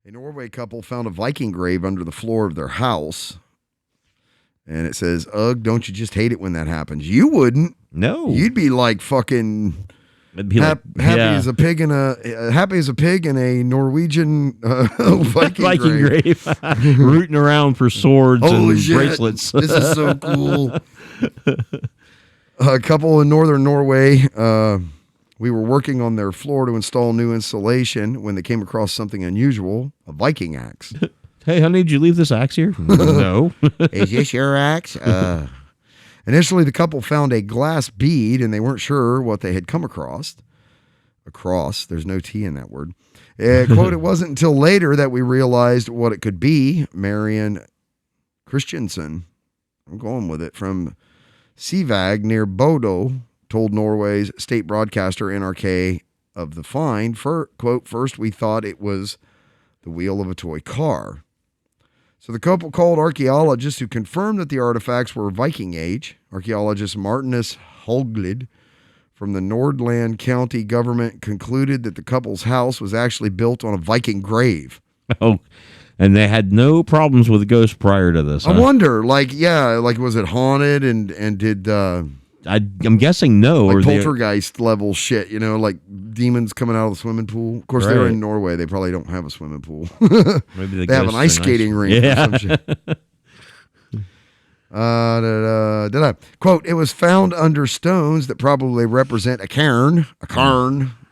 A Norway couple found a Viking grave under the floor of their house. And it says, ugh, don't you just hate it when that happens? You wouldn't. No. You'd be like fucking It'd be happy as a pig in a Norwegian Viking grave. Rooting around for swords and shit. bracelets. This is so cool. A couple in northern Norway, we were working on their floor to install new insulation when they came across something unusual, a Viking axe. Hey, honey, did you leave this axe here? No. Is this your axe? Initially, the couple found a glass bead, and they weren't sure what they had come across. There's no T in that word. Quote, it wasn't until later that we realized what it could be. Marion Christensen, I'm going with it, from Sivag near Bodo, told Norway's state broadcaster NRK of the find. Quote, first we thought it was the wheel of a toy car. So the couple called archaeologists who confirmed that the artifacts were Viking age. Archaeologist Martinus Holglid from the Nordland County government concluded that the couple's house was actually built on a Viking grave. Oh, and they had no problems with ghosts prior to this. I wonder, was it haunted and did... I'm guessing no. Like poltergeist level shit, like demons coming out of the swimming pool. Of course, they're in Norway. They probably don't have a swimming pool. Maybe they have an ice skating rink or some shit. Quote, it was found under stones that probably represent a cairn,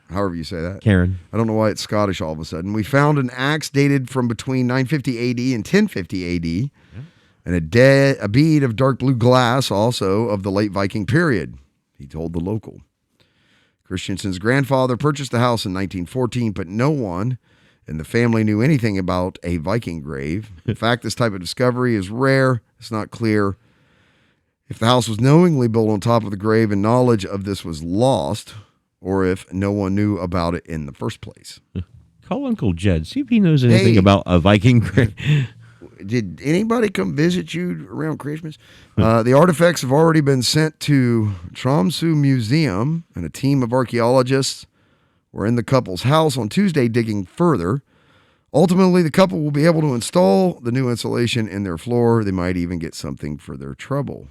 however you say that. Cairn. I don't know why it's Scottish all of a sudden. We found an axe dated from between 950 AD and 1050 AD. And a bead of dark blue glass, also of the late Viking period, he told the local. Christensen's grandfather purchased the house in 1914, but no one in the family knew anything about a Viking grave. In fact, this type of discovery is rare. It's not clear if the house was knowingly built on top of the grave and knowledge of this was lost, or if no one knew about it in the first place. Call Uncle Jed. See if he knows anything about a Viking grave. Did anybody come visit you around Christmas? The artifacts have already been sent to Tromsø Museum, and a team of archaeologists were in the couple's house on Tuesday digging further. Ultimately, the couple will be able to install the new insulation in their floor. They might even get something for their trouble.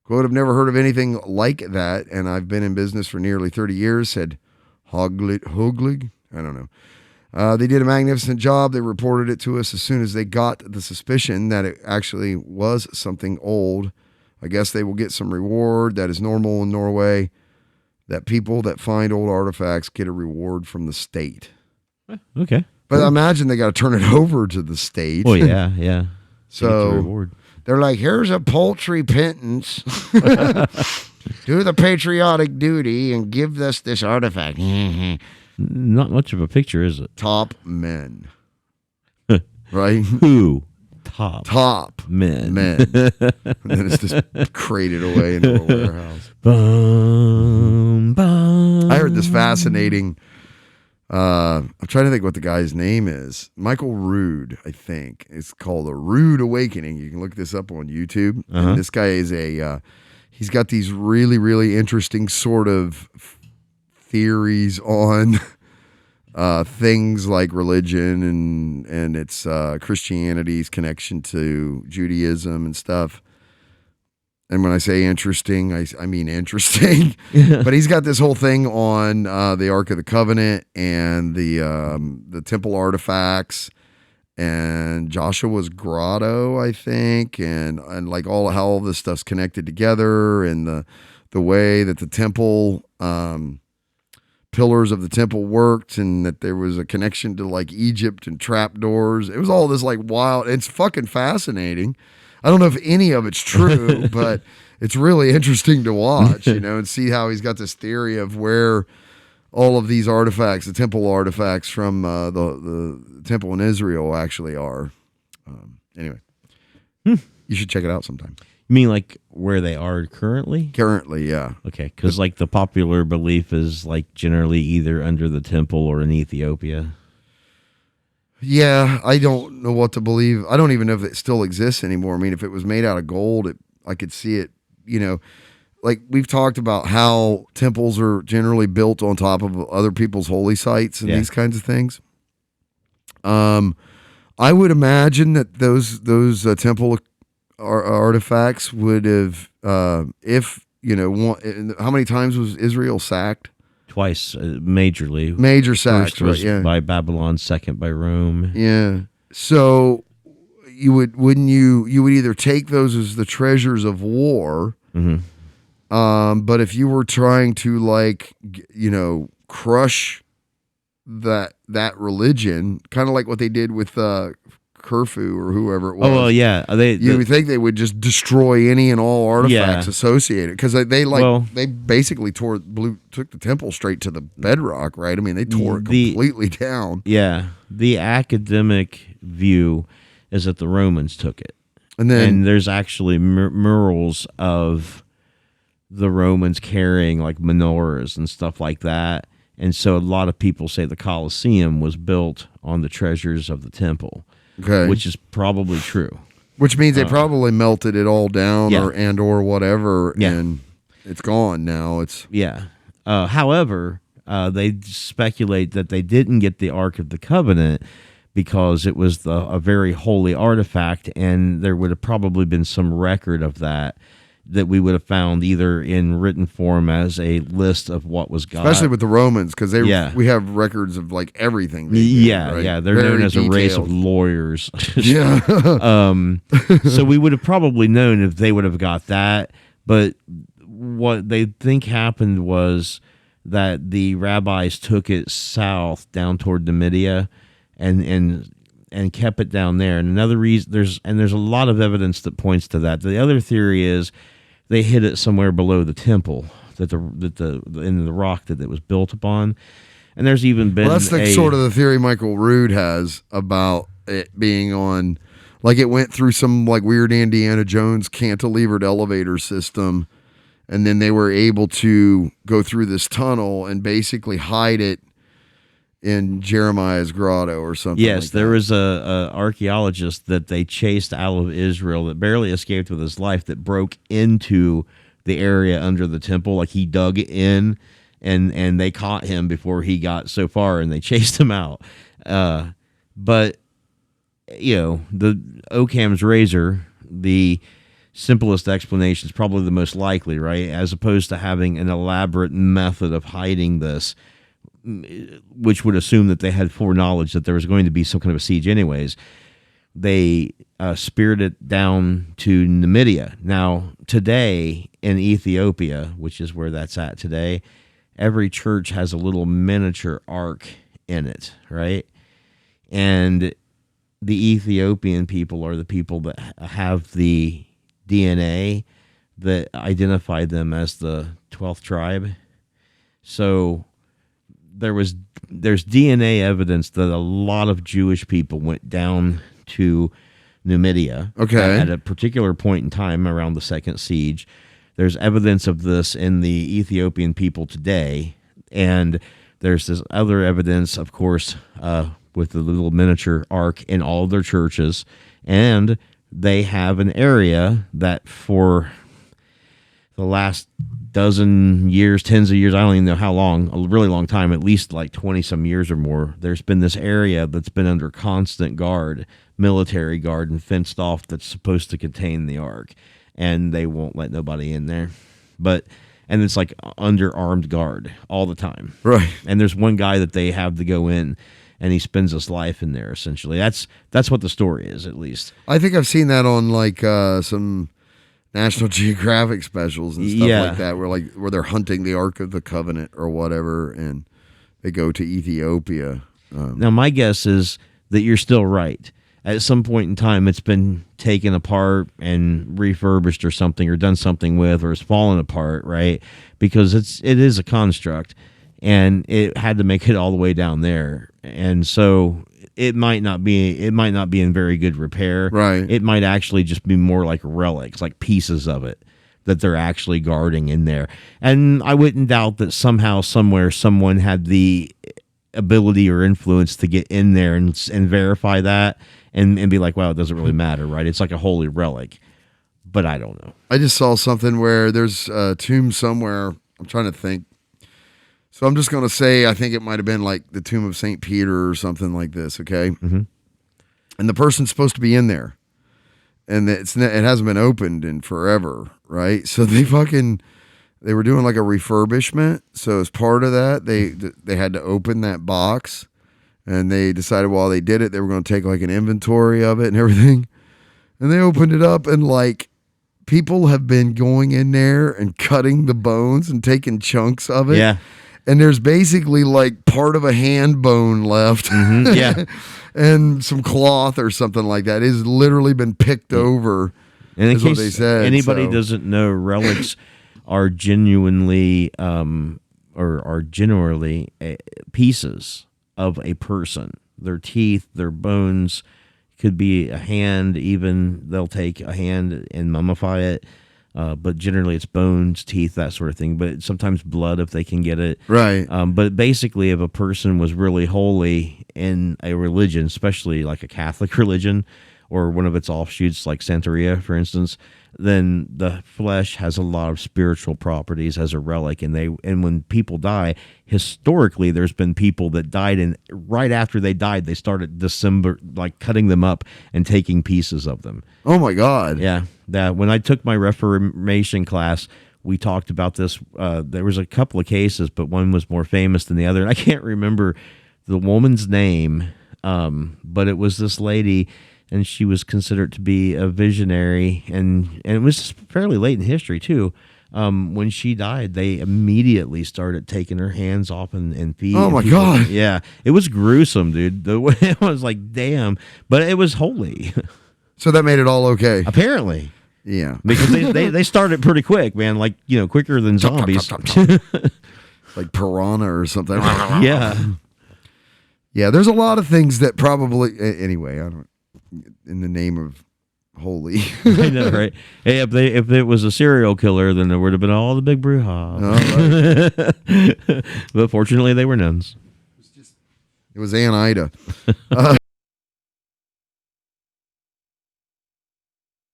Quote, I've never heard of anything like that, and I've been in business for nearly 30 years, said Hoglig. I don't know. They did a magnificent job. They reported it to us as soon as they got the suspicion that it actually was something old. I guess they will get some reward. That is normal in Norway, that people that find old artifacts get a reward from the state. Okay. But I imagine they got to turn it over to the state. Oh, yeah. So they're like, here's a paltry pittance. Do the patriotic duty and give us this artifact. Not much of a picture, is it? Top men. Right? Who? Top men. And then it's just crated away into a warehouse. I heard this fascinating... I'm trying to think what the guy's name is. Michael Rood, I think. It's called A Rude Awakening. You can look this up on YouTube. And this guy is he's got these really, really interesting sort of theories on things like religion and its Christianity's connection to Judaism and stuff. And when I say interesting, I mean interesting. But he's got this whole thing on the Ark of the Covenant and the temple artifacts and Joshua's grotto, I think, and like how all this stuff's connected together, and the way that the temple pillars of the temple worked, and that there was a connection to like Egypt and trapdoors. It was all this like wild. It's fucking fascinating. I don't know if any of it's true, but it's really interesting to watch, and see how he's got this theory of where all of these artifacts, the temple artifacts from the temple in Israel actually are. Anyway, you should check it out sometime. You mean like where they are currently? Currently, yeah. Okay, because like the popular belief is like generally either under the temple or in Ethiopia. Yeah, I don't know what to believe. I don't even know if it still exists anymore. I mean, if it was made out of gold, I could see it, like we've talked about how temples are generally built on top of other people's holy sites and these kinds of things. I would imagine that those temple artifacts would have, if how many times was Israel sacked? Twice, majorly. Major sacks, First was right? Yeah, by Babylon, second by Rome. yeah. So you would either take those as the treasures of war, but if you were trying to crush that religion, kind of like what they did with Khufu or whoever it was. Oh well, yeah. You would think they would just destroy any and all artifacts associated, because they basically took the temple straight to the bedrock, right? I mean, they tore it completely down. Yeah, the academic view is that the Romans took it, and there's actually murals of the Romans carrying like menorahs and stuff like that. And so a lot of people say the Colosseum was built on the treasures of the temple, which is probably true. Which means they probably melted it all down or whatever, and it's gone now. However, they speculate that they didn't get the Ark of the Covenant because it was a very holy artifact, and there would have probably been some record of that we would have found either in written form as a list of what was God. Especially with the Romans, because we have records of like everything. They're very known as detailed. A race of lawyers. Yeah. So we would have probably known if they would have got that, but what they think happened was that the rabbis took it south down toward Numidia and kept it down there. And another reason there's a lot of evidence that points to that. The other theory is they hid it somewhere below the temple in the rock that it was built upon. And there's even been that's sort of the theory Michael Rood has about it being on, like it went through some like weird Indiana Jones cantilevered elevator system, and then they were able to go through this tunnel and basically hide it in Jeremiah's grotto or something. Yes, there was a archaeologist that they chased out of Israel that barely escaped with his life, that broke into the area under the temple. Like he dug in, and they caught him before he got so far, and they chased him out. But the Occam's razor, the simplest explanation is probably the most likely, right? As opposed to having an elaborate method of hiding this, which would assume that they had foreknowledge that there was going to be some kind of a siege anyways. They speared it down to Numidia. Now, today in Ethiopia, which is where that's at today, every church has a little miniature ark in it, right? And the Ethiopian people are the people that have the DNA that identify them as the 12th tribe. So there's DNA evidence that a lot of Jewish people went down to Numidia at a particular point in time around the second siege. There's evidence of this in the Ethiopian people today, and there's this other evidence, of course, with the little miniature ark in all of their churches, and they have an area that for the last dozen years, tens of years, I don't even know how long, a really long time, at least like 20 some years or more, there's been this area that's been under constant guard, military guard, and fenced off, that's supposed to contain the ark, and they won't let nobody in there. And it's like under armed guard all the time. Right. And there's one guy that they have to go in, and he spends his life in there, essentially. That's what the story is, at least. I think I've seen that on like some National Geographic specials and stuff like that, where they're hunting the Ark of the Covenant or whatever, and they go to Ethiopia. Now, my guess is that you're still right. At some point in time, it's been taken apart and refurbished or something, or done something with, or it's fallen apart, right? Because it is a construct, and it had to make it all the way down there, and so it might not be in very good repair. Right. It might actually just be more like relics, like pieces of it that they're actually guarding in there. And I wouldn't doubt that somehow, somewhere, someone had the ability or influence to get in there and verify that and be like, wow, it doesn't really matter, right? It's like a holy relic. But I don't know. I just saw something where there's a tomb somewhere. I'm trying to think. So I'm just going to say I think it might have been like the tomb of St. Peter or something like this, okay? Mm-hmm. And the person's supposed to be in there. And it hasn't been opened in forever, right? So they were doing like a refurbishment. So as part of that, they had to open that box. And they decided while they did it, they were going to take like an inventory of it and everything. And they opened it up and like people have been going in there and cutting the bones and taking chunks of it. Yeah. And there's basically like part of a hand bone left. Mm-hmm. Yeah. And some cloth or something like that. It has literally been picked over. And in is what case they said, anybody doesn't know, relics are genuinely pieces of a person. Their teeth, their bones, could be a hand. Even they'll take a hand and mummify it. But generally it's bones, teeth, that sort of thing. But sometimes blood if they can get it. Right. But basically, if a person was really holy in a religion, especially like a Catholic religion or one of its offshoots like Santeria, for instance, then the flesh has a lot of spiritual properties as a relic. And when people die, historically, there's been people that died, and right after they died, they started cutting them up and taking pieces of them. Oh my God. Yeah. When I took my Reformation class, we talked about this. There was a couple of cases, but one was more famous than the other. And I can't remember the woman's name, but it was this lady, and she was considered to be a visionary, and it was fairly late in history too. When she died, they immediately started taking her hands off and feet. Oh my God. Yeah, it was gruesome, dude. The way it was like, damn, but it was holy. So that made it all okay. Apparently. Yeah. Because they started pretty quick, man, like, quicker than zombies. Like piranha or something. Yeah. Yeah, there's a lot of things that probably anyway, I don't in the name of holy. I know, right? Hey, if it was a serial killer, then there would have been all the big brouhaha. Right. But fortunately, they were nuns. It was Aunt Ida.